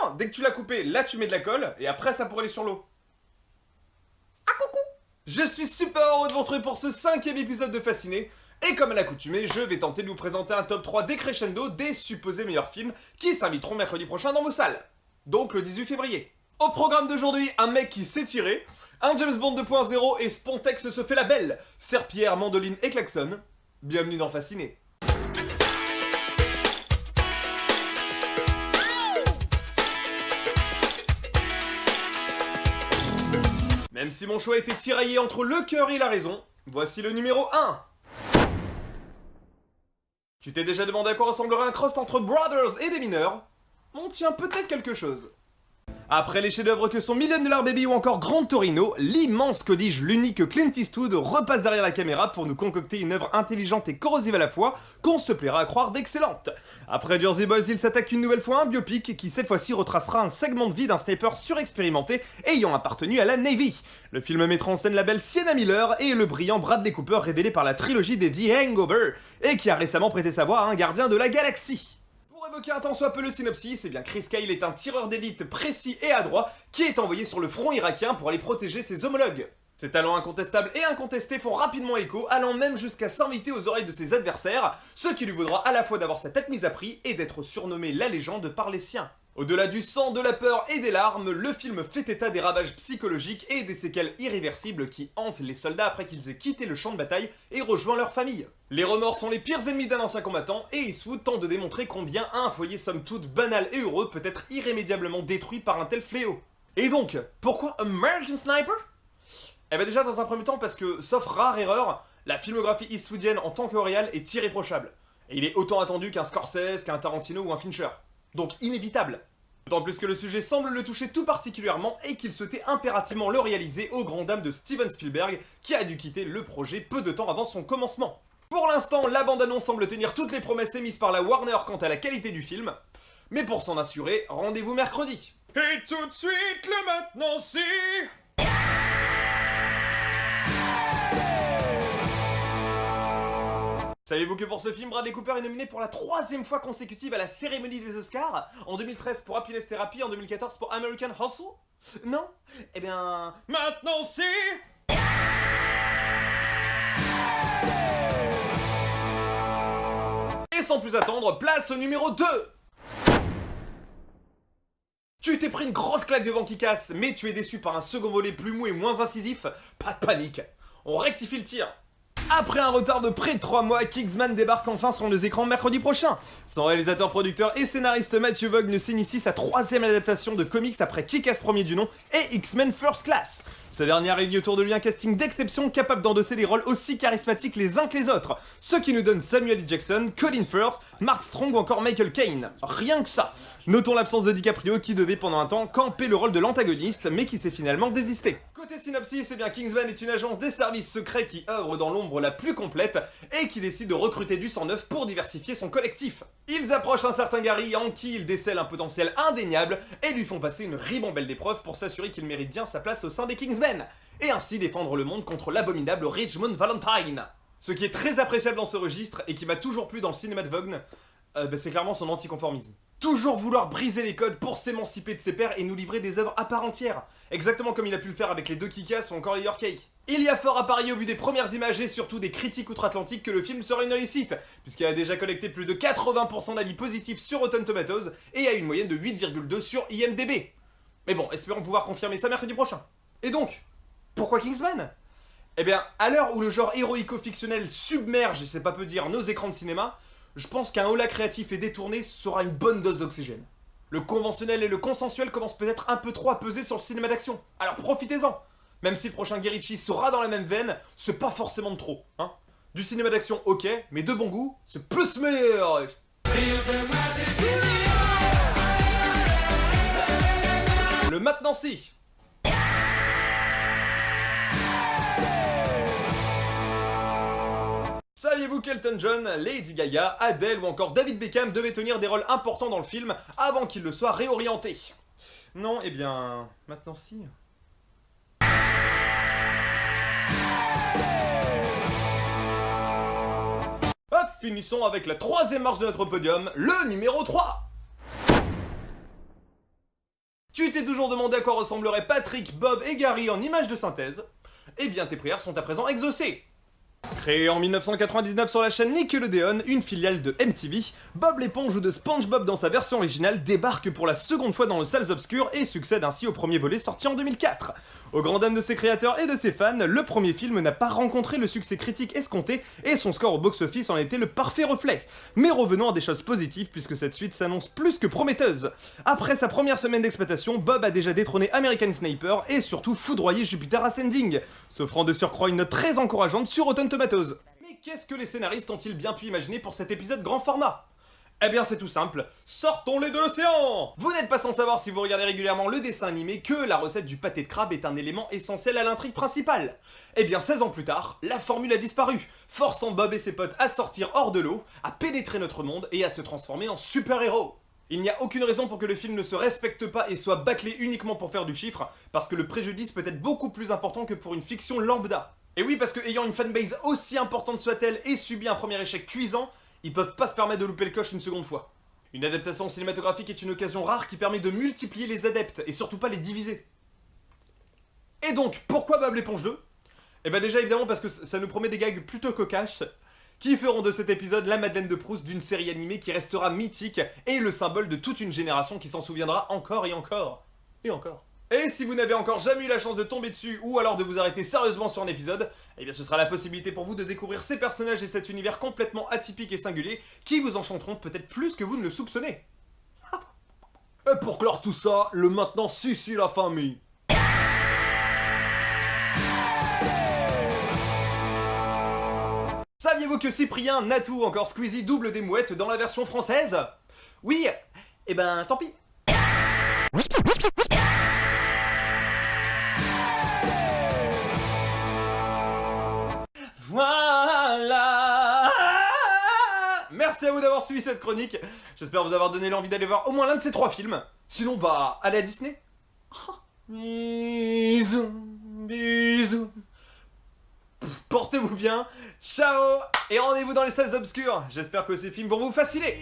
non, dès que tu l'as coupé, là tu mets de la colle, et après ça pourrait aller sur l'eau. Ah coucou. Je suis super heureux de vous retrouver pour ce 5e épisode de Fasciné, et comme à l'accoutumée, je vais tenter de vous présenter un top 3 décrescendo des supposés meilleurs films qui s'inviteront mercredi prochain dans vos salles. Donc le 18 février. Au programme d'aujourd'hui, un mec qui s'est tiré, un James Bond 2.0 et Spontex se fait la belle, serpillière, mandoline et klaxon. Bienvenue dans Fasciné. Même si mon choix était tiraillé entre le cœur et la raison, voici le numéro 1. Tu t'es déjà demandé à quoi ressemblerait un cross entre Brothers et des mineurs? On tient peut-être quelque chose. Après les chefs-d'œuvre que sont $1 Million Baby ou encore Gran Torino, l'immense, que dis-je, l'unique Clint Eastwood repasse derrière la caméra pour nous concocter une œuvre intelligente et corrosive à la fois, qu'on se plaira à croire d'excellente. Après Jersey Boys, il s'attaque une nouvelle fois à un biopic qui cette fois-ci retracera un segment de vie d'un sniper surexpérimenté ayant appartenu à la Navy. Le film mettra en scène la belle Sienna Miller et le brillant Bradley Cooper révélé par la trilogie des The Hangover et qui a récemment prêté sa voix à un gardien de la galaxie. Pour évoquer un tant soit peu le synopsis, eh bien Chris Kyle est un tireur d'élite précis et adroit qui est envoyé sur le front irakien pour aller protéger ses homologues. Ses talents incontestables et incontestés font rapidement écho, allant même jusqu'à s'inviter aux oreilles de ses adversaires, ce qui lui vaudra à la fois d'avoir sa tête mise à prix et d'être surnommé la légende par les siens. Au-delà du sang, de la peur et des larmes, le film fait état des ravages psychologiques et des séquelles irréversibles qui hantent les soldats après qu'ils aient quitté le champ de bataille et rejoint leur famille. Les remords sont les pires ennemis d'un ancien combattant et Eastwood tente de démontrer combien un foyer somme toute banal et heureux peut être irrémédiablement détruit par un tel fléau. Et donc, pourquoi American Sniper? Eh ben déjà dans un premier temps parce que, sauf rare erreur, la filmographie eastwoodienne en tant que réal est irréprochable. Et il est autant attendu qu'un Scorsese, qu'un Tarantino ou un Fincher. Donc inévitable. D'autant plus que le sujet semble le toucher tout particulièrement et qu'il souhaitait impérativement le réaliser aux grandes dames de Steven Spielberg qui a dû quitter le projet peu de temps avant son commencement. Pour l'instant, la bande-annonce semble tenir toutes les promesses émises par la Warner quant à la qualité du film, mais pour s'en assurer, rendez-vous mercredi. Et tout de suite, le maintenant si... Savez-vous que pour ce film, Bradley Cooper est nominé pour la 3e fois consécutive à la cérémonie des Oscars? En 2013 pour Happiness Therapy, en 2014 pour American Hustle? Non? Eh bien... Maintenant si... Et sans plus attendre, place au numéro 2. Tu t'es pris une grosse claque devant qui casse, mais tu es déçu par un second volet plus mou et moins incisif? Pas de panique, on rectifie le tir. Après un retard de près de 3 mois, Kingsman débarque enfin sur nos écrans mercredi prochain. Son réalisateur, producteur et scénariste Matthew Vaughn nous signe ici sa 3e adaptation de comics après Kick-Ass premier du nom et X-Men First Class. Ce dernier a réuni autour de lui un casting d'exception capable d'endosser des rôles aussi charismatiques les uns que les autres, ce qui nous donne Samuel L. Jackson, Colin Firth, Mark Strong ou encore Michael Caine. Rien que ça. Notons l'absence de DiCaprio qui devait pendant un temps camper le rôle de l'antagoniste mais qui s'est finalement désisté. Côté synopsis, eh bien Kingsman est une agence des services secrets qui œuvre dans l'ombre la plus complète et qui décide de recruter du sang neuf pour diversifier son collectif. Ils approchent un certain Gary en qui ils décèlent un potentiel indéniable et lui font passer une ribambelle d'épreuves pour s'assurer qu'il mérite bien sa place au sein des Kingsmen et ainsi défendre le monde contre l'abominable Richmond Valentine. Ce qui est très appréciable dans ce registre et qui m'a toujours plu dans le cinéma de Vaughn, c'est clairement son anticonformisme. Toujours vouloir briser les codes pour s'émanciper de ses pairs et nous livrer des œuvres à part entière, exactement comme il a pu le faire avec les 2 Kick-Ass ou encore les Your Cake. Il y a fort à parier au vu des premières images et surtout des critiques outre-Atlantique que le film sera une réussite, puisqu'il a déjà collecté plus de 80% d'avis positifs sur Rotten Tomatoes et a une moyenne de 8,2 sur IMDb. Mais bon, espérons pouvoir confirmer ça mercredi prochain. Et donc, pourquoi Kingsman? Eh bien, à l'heure où le genre héroïco-fictionnel submerge, et c'est pas peu dire, nos écrans de cinéma, je pense qu'un holà créatif et détourné sera une bonne dose d'oxygène. Le conventionnel et le consensuel commencent peut-être un peu trop à peser sur le cinéma d'action, alors profitez-en. Même si le prochain Guy Ritchie sera dans la même veine, c'est pas forcément de trop, hein. Du cinéma d'action, ok, mais de bon goût, c'est plus meilleur. Le maintenant si. Saviez-vous qu'Elton John, Lady Gaga, Adele ou encore David Beckham devaient tenir des rôles importants dans le film avant qu'ils ne soient réorientés? Non, eh bien, maintenant si. Hop, finissons avec la 3e marche de notre podium, le numéro 3. Tu t'es toujours demandé à quoi ressembleraient Patrick, Bob et Gary en images de synthèse? Eh bien tes prières sont à présent exaucées. Créé en 1999 sur la chaîne Nickelodeon, une filiale de MTV, Bob l'éponge de SpongeBob dans sa version originale débarque pour la seconde fois dans le Salles Obscures et succède ainsi au premier volet sorti en 2004. Au grand dam de ses créateurs et de ses fans, le premier film n'a pas rencontré le succès critique escompté et son score au box-office en était le parfait reflet. Mais revenons à des choses positives puisque cette suite s'annonce plus que prometteuse. Après sa première semaine d'exploitation, Bob a déjà détrôné American Sniper et surtout foudroyé Jupiter Ascending, s'offrant de surcroît une note très encourageante sur Rotten Tomatoes. Mais qu'est-ce que les scénaristes ont-ils bien pu imaginer pour cet épisode grand format? Eh bien c'est tout simple, sortons-les de l'océan! Vous n'êtes pas sans savoir si vous regardez régulièrement le dessin animé que la recette du pâté de crabe est un élément essentiel à l'intrigue principale. Eh bien 16 ans plus tard, la formule a disparu, forçant Bob et ses potes à sortir hors de l'eau, à pénétrer notre monde et à se transformer en super-héros. Il n'y a aucune raison pour que le film ne se respecte pas et soit bâclé uniquement pour faire du chiffre, parce que le préjudice peut être beaucoup plus important que pour une fiction lambda. Et oui, parce que ayant une fanbase aussi importante soit-elle et subi un premier échec cuisant, ils peuvent pas se permettre de louper le coche une seconde fois. Une adaptation cinématographique est une occasion rare qui permet de multiplier les adeptes et surtout pas les diviser. Et donc, pourquoi Bob l'éponge 2? Eh ben déjà évidemment parce que ça nous promet des gags plutôt cocasses qui feront de cet épisode la Madeleine de Proust d'une série animée qui restera mythique et le symbole de toute une génération qui s'en souviendra encore et encore. Et encore. Et si vous n'avez encore jamais eu la chance de tomber dessus ou alors de vous arrêter sérieusement sur un épisode, eh bien ce sera la possibilité pour vous de découvrir ces personnages et cet univers complètement atypique et singulier qui vous enchanteront peut-être plus que vous ne le soupçonnez. Et pour clore tout ça, le maintenant si la famille. Saviez-vous que Cyprien, Natou ou encore Squeezie doublent des mouettes dans la version française? Oui, eh ben tant pis. Voilà. Merci à vous d'avoir suivi cette chronique. J'espère vous avoir donné l'envie d'aller voir au moins l'un de ces 3 films. Sinon, bah, allez à Disney. Bisous, bisous. Portez-vous bien. Ciao. Et rendez-vous dans les salles obscures. J'espère que ces films vont vous fasciner.